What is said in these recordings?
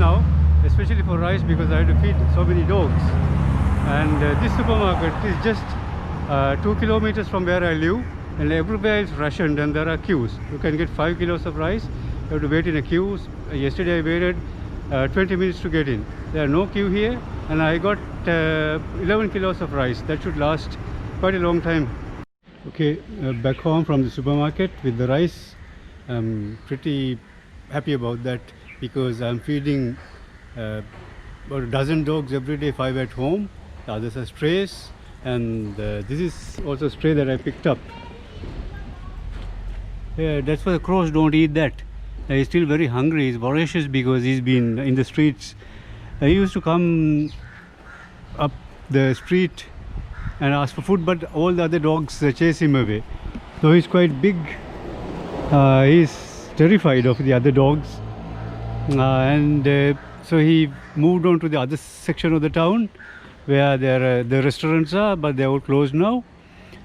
now, especially for rice, because I have to feed so many dogs. And this supermarket is just 2 kilometers from where I live, and everywhere is rationed and there are queues. You can get 5 kilos of rice, you have to wait in a queue. Yesterday I waited 20 minutes to get in. There are no queue here, and I got 11 kilos of rice. That should last quite a long time. Okay, back home from the supermarket with the rice. I'm pretty happy about that, because I'm feeding about a dozen dogs every day, 5 at home. The others are strays, and this is also a stray that I picked up. Yeah, that's why the crows don't eat that. He's still very hungry. He's voracious because he's been in the streets. He used to come up the street and ask for food, but all the other dogs chase him away. So he's quite big. He's terrified of the other dogs, and so he moved on to the other section of the town where the restaurants are, but they're all closed now.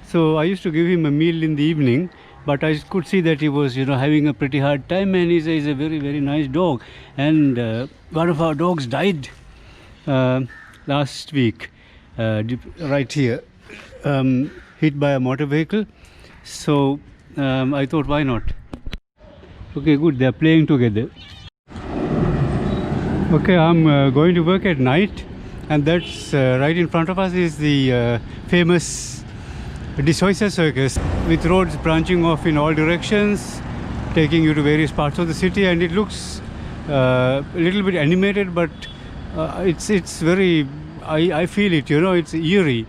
So I used to give him a meal in the evening, but I could see that he was, having a pretty hard time, and he's a very, very nice dog. And one of our dogs died last week, right here, hit by a motor vehicle. So I thought, why not? Okay, good, they're playing together. Okay, I'm going to work at night, and that's right in front of us is the famous De Soysa Circus, with roads branching off in all directions, taking you to various parts of the city, and it looks a little bit animated, but it's very, I feel it, it's eerie.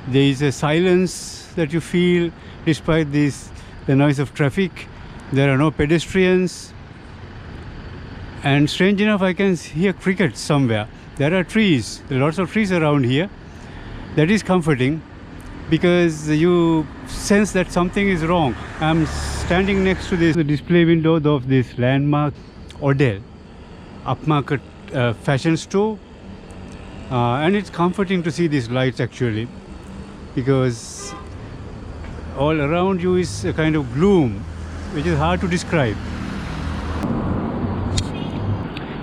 There is a silence that you feel despite the noise of traffic. There are no pedestrians, and strange enough, I can hear crickets somewhere. There are trees, there are lots of trees around here. That is comforting, because you sense that something is wrong. I'm standing next to the display window of this landmark Odell upmarket fashion store, and it's comforting to see these lights actually, because all around you is a kind of gloom which is hard to describe.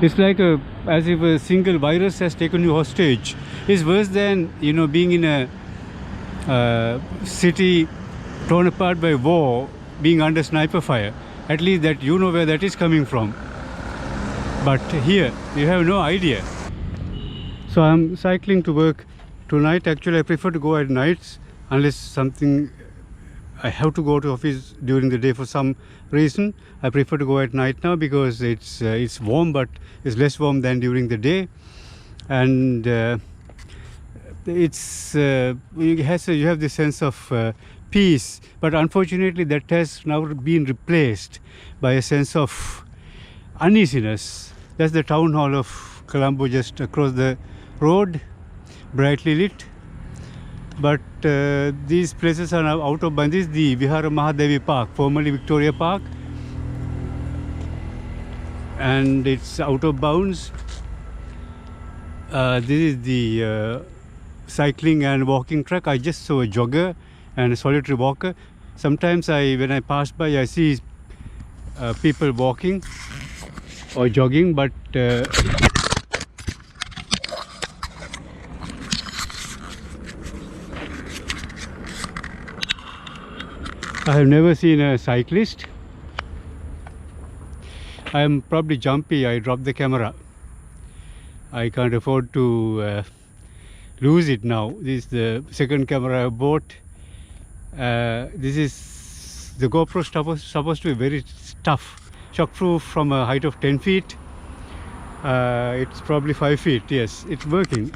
It's like as if a single virus has taken you hostage. It's worse than being in a city torn apart by war, being under sniper fire. At least that where that is coming from. But here you have no idea. So I'm cycling to work tonight. Actually I prefer to go at nights, unless I have to go to office during the day for some reason. I prefer to go at night now, because it's warm, but it's less warm than during the day, and you have this sense of peace. But unfortunately that has now been replaced by a sense of uneasiness. That's the town hall of Colombo, just across the road, brightly lit. But these places are now out of bounds. This is the Vihara Mahadevi Park, formerly Victoria Park, and it's out of bounds. This is the cycling and walking track. I just saw a jogger and a solitary walker. Sometimes when I pass by, I see people walking or jogging, but I have never seen a cyclist. I am probably jumpy. I dropped the camera. I can't afford to lose it now. This is the second camera I bought. This is the GoPro supposed to be very tough, shockproof from a height of 10 feet. It's probably 5 feet. Yes, it's working.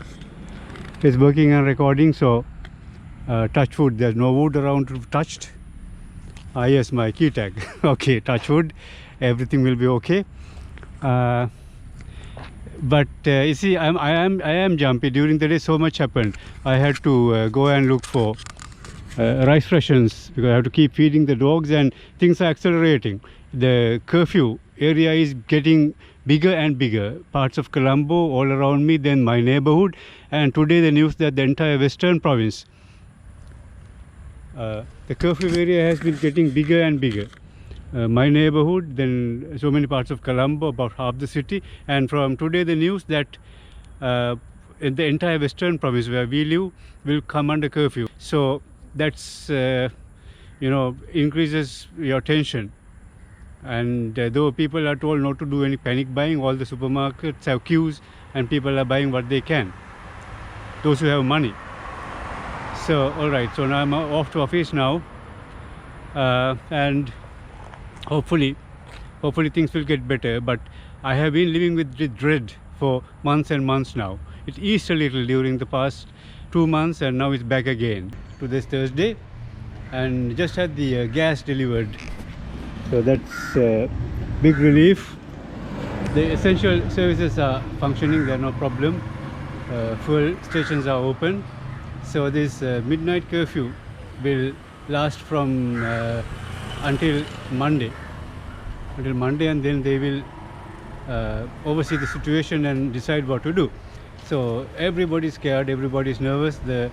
It's working and recording. So touch wood. There's no wood around to be touched. Yes, my key tag. Okay, touch wood, everything will be okay. But you see, I am jumpy. During the day so much happened. I had to go and look for rice rations, because I have to keep feeding the dogs, and things are accelerating. The curfew area is getting bigger and bigger. Parts of Colombo all around me, then my neighborhood, and today the news that the entire western province, the curfew area has been getting bigger and bigger. my neighborhood, then so many parts of Colombo, about half the city. And from today, the news that in the entire western province where we live will come under curfew. So that's increases your tension. And though people are told not to do any panic buying, all the supermarkets have queues and people are buying what they can, those who have money. So all right, so now I'm off to office now, and hopefully things will get better. But I have been living with dread for months and months now. It eased a little during the past 2 months, and now it's back again to this Thursday, and just had the gas delivered, so that's big relief. The essential services are functioning, there are no problem. Fuel stations are open, so this midnight curfew will last from until Monday, and then they will oversee the situation and decide what to do. So everybody's scared, everybody's nervous. The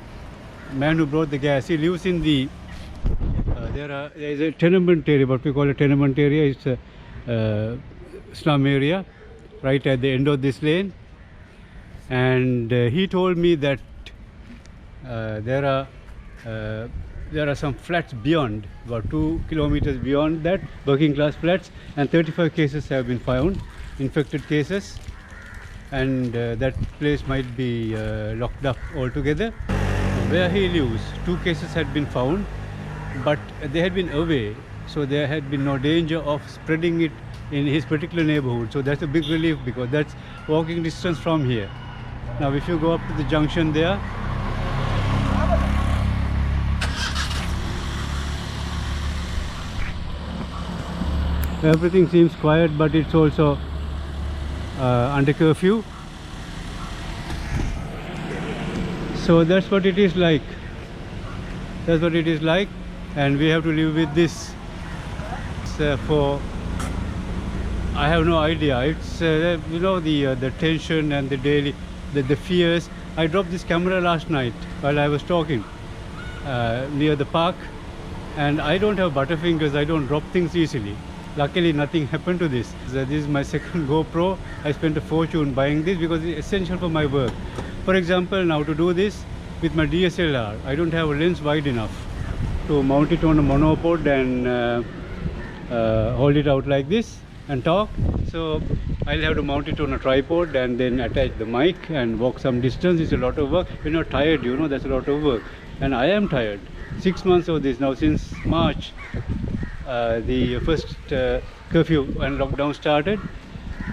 man who brought the gas, he lives in the there is a tenement area, what we call a tenement area. It's a slum area right at the end of this lane, and he told me that there are some flats beyond, about 2 kilometers beyond that, working class flats, and 35 cases have been found, infected cases, and that place might be locked up altogether. Where he lives, 2 cases had been found, but they had been away, so there had been no danger of spreading it in his particular neighborhood. So that's a big relief, because that's walking distance from here. Now if you go up to the junction there, everything seems quiet, but it's also under curfew. So that's what it is like. That's what it is like, and we have to live with this for, I have no idea. It's the tension and the daily the fears. I dropped this camera last night while I was talking near the park, and I don't have butterfingers. I don't drop things easily. Luckily nothing happened to this. This is my second GoPro. I spent a fortune buying this because it's essential for my work. For example, now to do this with my DSLR, I don't have a lens wide enough to mount it on a monopod and hold it out like this and talk. So I'll have to mount it on a tripod and then attach the mic and walk some distance. It's a lot of work. When you're tired, that's a lot of work. And I am tired. 6 months of this now, since March. The first curfew and lockdown started,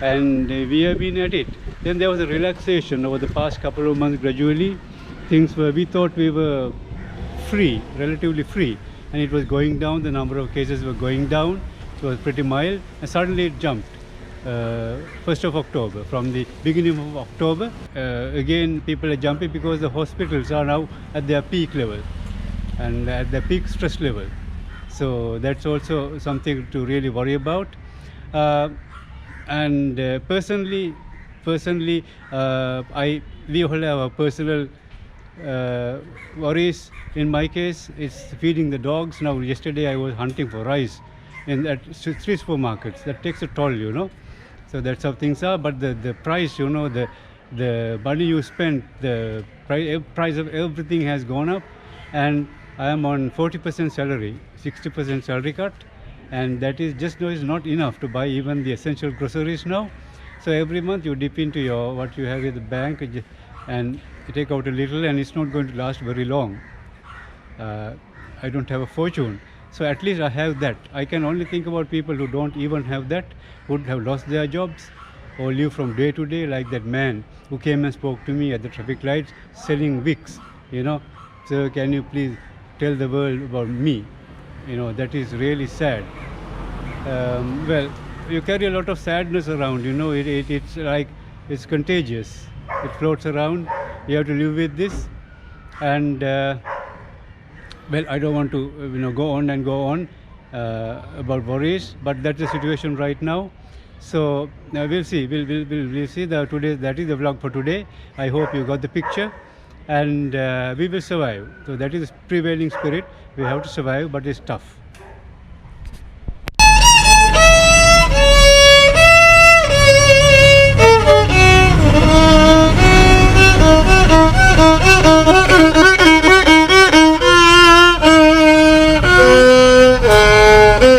and we have been at it. Then there was a relaxation over the past couple of months. Gradually we thought we were free, relatively free, and it was going down. The number of cases were going down. It was pretty mild, and suddenly it jumped 1st of October. From the beginning of October, again people are jumping because the hospitals are now at their peak level and at their peak stress level. So that's also something to really worry about. And personally, we all have our personal worries. In my case, it's feeding the dogs. Now, yesterday I was hunting for rice in that street supermarkets. That takes a toll, So that's how things are. But the price, the money you spend, the price of everything has gone up, and I am on 40% salary, 60% salary cut, and that is just is not enough to buy even the essential groceries now. So every month you dip into what you have at the bank and you take out a little, and it's not going to last very long. I don't have a fortune, so at least I have that. I can only think about people who don't even have that, who have lost their jobs or live from day to day, like that man who came and spoke to me at the traffic lights selling Vicks. So can you please tell the world about me? That is really sad. Well, you carry a lot of sadness around, it's like it's contagious. It floats around. You have to live with this, and well, I don't want to go on and go on about worries, but that's the situation right now. So we'll see. We'll see. That is the vlog for today. I hope you got the picture, and we will survive. So that is the prevailing spirit. We have to survive, but it's tough.